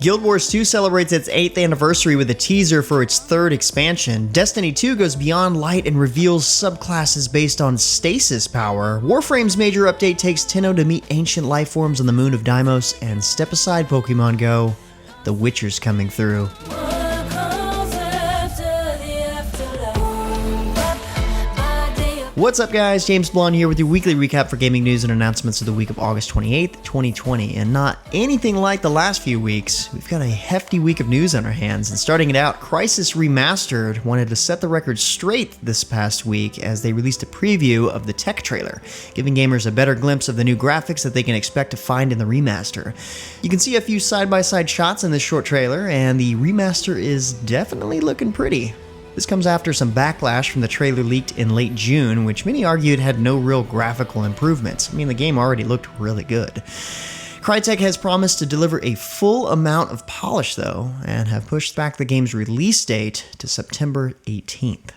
Guild Wars 2 celebrates its 8th anniversary with a teaser for its 3rd expansion. Destiny 2 goes beyond light and reveals subclasses based on Stasis power. Warframe's major update takes Tenno to meet ancient life forms on the moon of Deimos, and step aside Pokemon Go, The Witcher's coming through. What's up guys, James Blonde here with your weekly recap for gaming news and announcements of the week of August 28th, 2020. And not anything like the last few weeks, we've got a hefty week of news on our hands. And starting it out, Crysis Remastered wanted to set the record straight this past week as they released a preview of the tech trailer, giving gamers a better glimpse of the new graphics that they can expect to find in the remaster. You can see a few side-by-side shots in this short trailer, and the remaster is definitely looking pretty. This comes after some backlash from the trailer leaked in late June, which many argued had no real graphical improvements. I mean, the game already looked really good. Crytek has promised to deliver a full amount of polish, though, and have pushed back the game's release date to September 18th.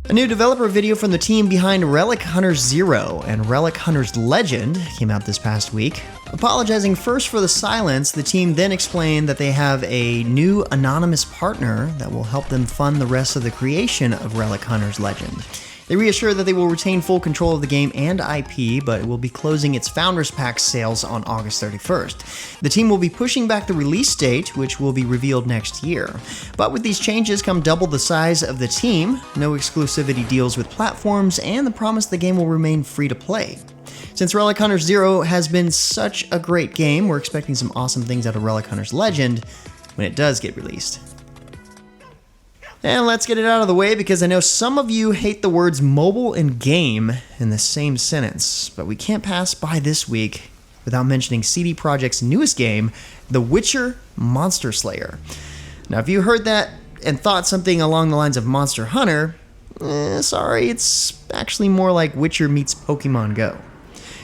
A new developer video from the team behind Relic Hunters 0 and Relic Hunters Legend came out this past week. Apologizing first for the silence, the team then explained that they have a new anonymous partner that will help them fund the rest of the creation of Relic Hunters Legend. They reassure that they will retain full control of the game and IP, but it will be closing its Founders Pack sales on August 31st. The team will be pushing back the release date, which will be revealed next year. But with these changes come double the size of the team, no exclusivity deals with platforms, and the promise the game will remain free to play. Since Relic Hunters 0 has been such a great game, we're expecting some awesome things out of Relic Hunters Legend when it does get released. And let's get it out of the way because I know some of you hate the words mobile and game in the same sentence, but we can't pass by this week without mentioning CD Projekt's newest game, The Witcher Monster Slayer. Now, if you heard that and thought something along the lines of Monster Hunter, sorry, it's actually more like Witcher meets Pokemon Go.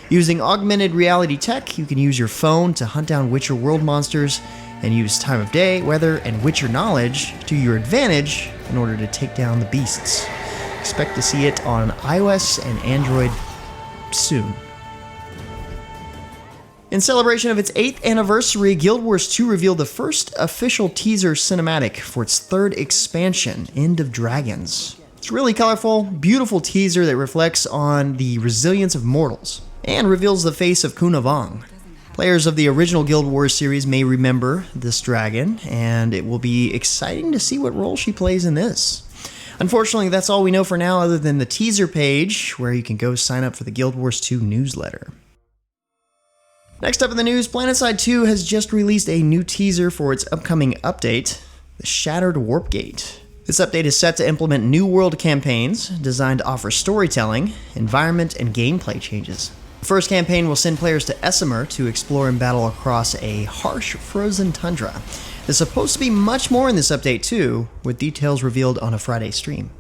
Using augmented reality tech, you can use your phone to hunt down Witcher world monsters and use time of day, weather, and Witcher knowledge to your advantage in order to take down the beasts. Expect to see it on iOS and Android soon. In celebration of its 8th anniversary, Guild Wars 2 revealed the first official teaser cinematic for its 3rd expansion, End of Dragons. It's a really colorful, beautiful teaser that reflects on the resilience of mortals and reveals the face of Kuna Vong. Players of the original Guild Wars series may remember this dragon, and it will be exciting to see what role she plays in this. Unfortunately, that's all we know for now other than the teaser page, where you can go sign up for the Guild Wars 2 newsletter. Next up in the news, Planetside 2 has just released a new teaser for its upcoming update, the Shattered Warpgate. This update is set to implement new world campaigns designed to offer storytelling, environment, and gameplay changes. The first campaign will send players to Essemer to explore and battle across a harsh, frozen tundra. There's supposed to be much more in this update too, with details revealed on a Friday stream.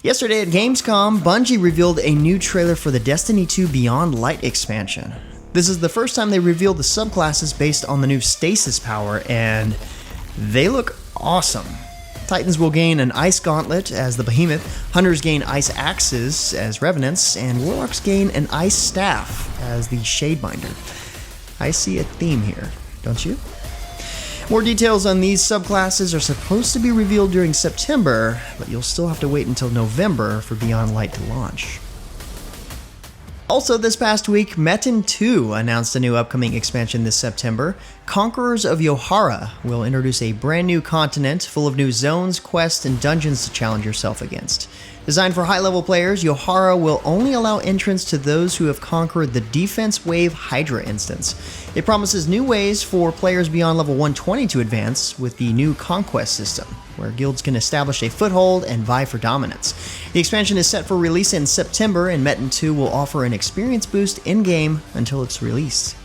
Yesterday at Gamescom, Bungie revealed a new trailer for the Destiny 2 Beyond Light expansion. This is the first time they revealed the subclasses based on the new Stasis power, and they look awesome. Titans will gain an Ice Gauntlet as the Behemoth, Hunters gain Ice Axes as Revenants, and Warlocks gain an Ice Staff as the Shadebinder. I see a theme here, don't you? More details on these subclasses are supposed to be revealed during September, but you'll still have to wait until November for Beyond Light to launch. Also this past week, Metin2 announced a new upcoming expansion this September. Conquerors of Yohara will introduce a brand new continent full of new zones, quests, and dungeons to challenge yourself against. Designed for high-level players, Yohara will only allow entrance to those who have conquered the Defense Wave Hydra instance. It promises new ways for players beyond level 120 to advance with the new Conquest system, where guilds can establish a foothold and vie for dominance. The expansion is set for release in September, and Metin2 will offer an experience boost in-game until it's released.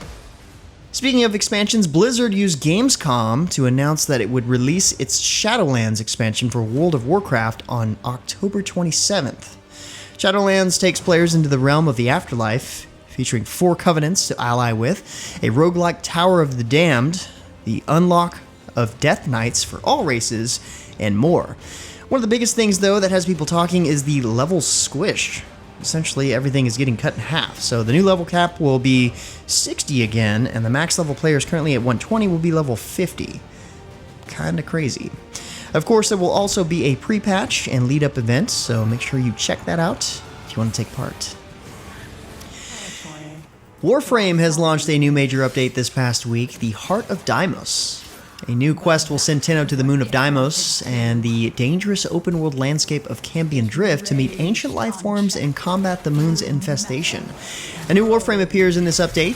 Speaking of expansions, Blizzard used Gamescom to announce that it would release its Shadowlands expansion for World of Warcraft on October 27th. Shadowlands takes players into the realm of the afterlife, featuring 4 covenants to ally with, a roguelike Tower of the Damned, the unlock of Death Knights for all races, and more. One of the biggest things, though, that has people talking is the level squish. essentially everything is getting cut in half. So the new level cap will be 60 again, and the max level players currently at 120 will be level 50. Kinda crazy. Of course, there will also be a pre-patch and lead-up event, so make sure you check that out if you want to take part. Warframe has launched a new major update this past week, the Heart of Deimos. A new quest will send Tenno to the moon of Deimos and the dangerous open-world landscape of Cambion Drift to meet ancient life forms and combat the moon's infestation. A new Warframe appears in this update,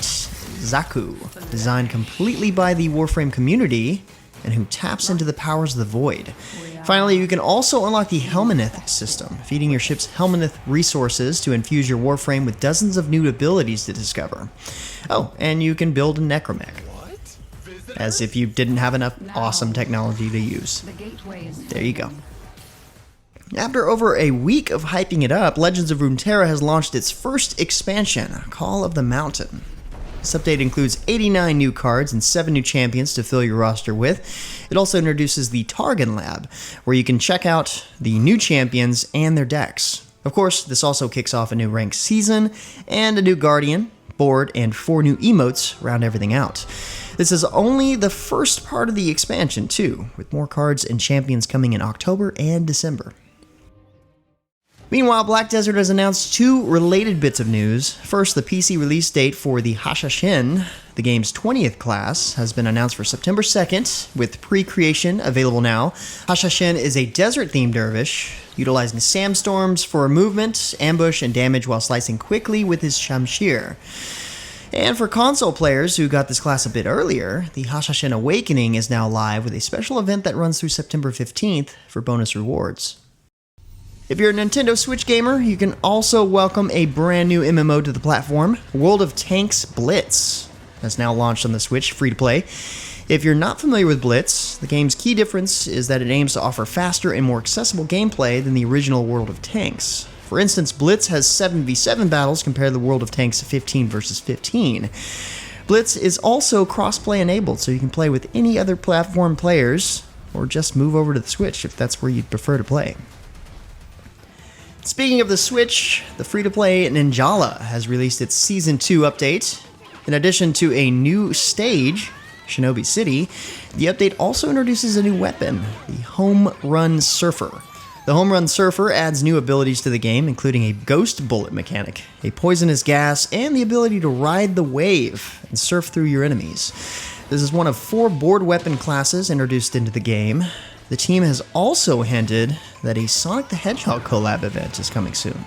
Zaku, designed completely by the Warframe community and who taps into the powers of the Void. Finally, you can also unlock the Helminth system, feeding your ship's Helminth resources to infuse your Warframe with dozens of new abilities to discover. Oh, and you can build a Necromech. As if you didn't have enough awesome technology to use. There you go. After over a week of hyping it up, Legends of Runeterra has launched its first expansion, Call of the Mountain. This update includes 89 new cards and 7 new champions to fill your roster with. It also introduces the Targon Lab, where you can check out the new champions and their decks. Of course, this also kicks off a new ranked season, and a new Guardian, board, and 4 new emotes round everything out. This is only the first part of the expansion, too, with more cards and champions coming in October and December. Meanwhile, Black Desert has announced 2 related bits of news. First, the PC release date for the Hashashin, the game's 20th class, has been announced for September 2nd, with pre-creation available now. Hashashin is a desert-themed dervish, utilizing sandstorms for movement, ambush, and damage while slicing quickly with his shamshir. And for console players who got this class a bit earlier, the Hashashin Awakening is now live with a special event that runs through September 15th for bonus rewards. If you're a Nintendo Switch gamer, you can also welcome a brand new MMO to the platform. World of Tanks Blitz has now launched on the Switch, free to play. If you're not familiar with Blitz, the game's key difference is that it aims to offer faster and more accessible gameplay than the original World of Tanks. For instance, Blitz has 7v7 battles compared to the World of Tanks 15 versus 15. Blitz is also cross-play enabled, so you can play with any other platform players, or just move over to the Switch if that's where you'd prefer to play. Speaking of the Switch, the free-to-play Ninjala has released its Season 2 update. In addition to a new stage, Shinobi City, the update also introduces a new weapon, the Home Run Surfer. The Home Run Surfer adds new abilities to the game, including a ghost bullet mechanic, a poisonous gas, and the ability to ride the wave and surf through your enemies. This is one of 4 board weapon classes introduced into the game. The team has also hinted that a Sonic the Hedgehog collab event is coming soon.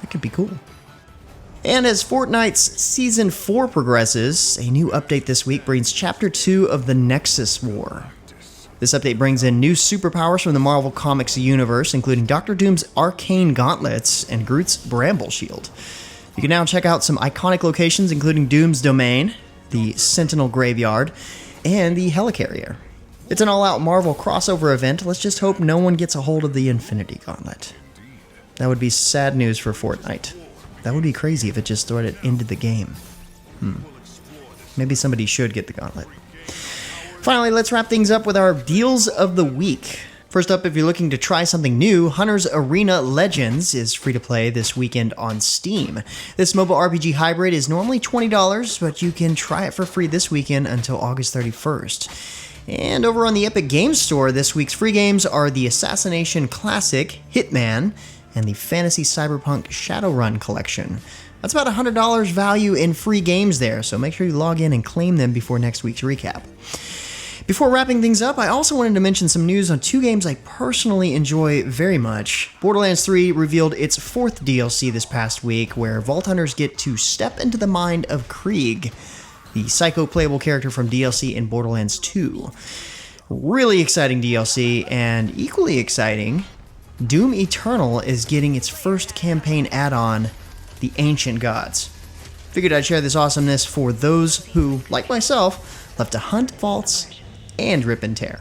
That could be cool. And as Fortnite's Season 4 progresses, a new update this week brings Chapter 2 of the Nexus War. This update brings in new superpowers from the Marvel Comics universe, including Doctor Doom's Arcane Gauntlets and Groot's Bramble Shield. You can now check out some iconic locations, including Doom's Domain, the Sentinel Graveyard, and the Helicarrier. It's an all-out Marvel crossover event. Let's just hope no one gets a hold of the Infinity Gauntlet. That would be sad news for Fortnite. That would be crazy if it just ended the game. Maybe somebody should get the Gauntlet. Finally, let's wrap things up with our Deals of the Week. First up, if you're looking to try something new, Hunter's Arena Legends is free to play this weekend on Steam. This mobile RPG hybrid is normally $20, but you can try it for free this weekend until August 31st. And over on the Epic Games Store, this week's free games are the Assassination Classic, Hitman, and the Fantasy Cyberpunk Shadowrun Collection. That's about $100 value in free games there, so make sure you log in and claim them before next week's recap. Before wrapping things up, I also wanted to mention some news on 2 games I personally enjoy very much. Borderlands 3 revealed its 4th DLC this past week, where Vault Hunters get to step into the mind of Krieg, the psycho-playable character from DLC in Borderlands 2. Really exciting DLC, and equally exciting, Doom Eternal is getting its first campaign add-on, The Ancient Gods. Figured I'd share this awesomeness for those who, like myself, love to hunt vaults and rip and tear.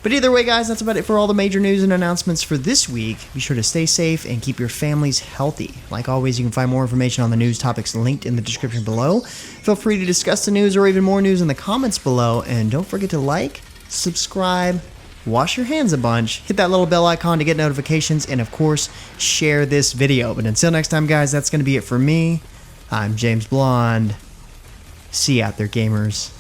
But either way, guys, that's about it for all the major news and announcements for this week. Be sure to stay safe and keep your families healthy. Like always, you can find more information on the news topics linked in the description below. Feel free to discuss the news or even more news in the comments below. And don't forget to like, subscribe, wash your hands a bunch, hit that little bell icon to get notifications, and of course, share this video. But until next time, guys, that's going to be it for me. I'm James Blonde. See you out there, gamers.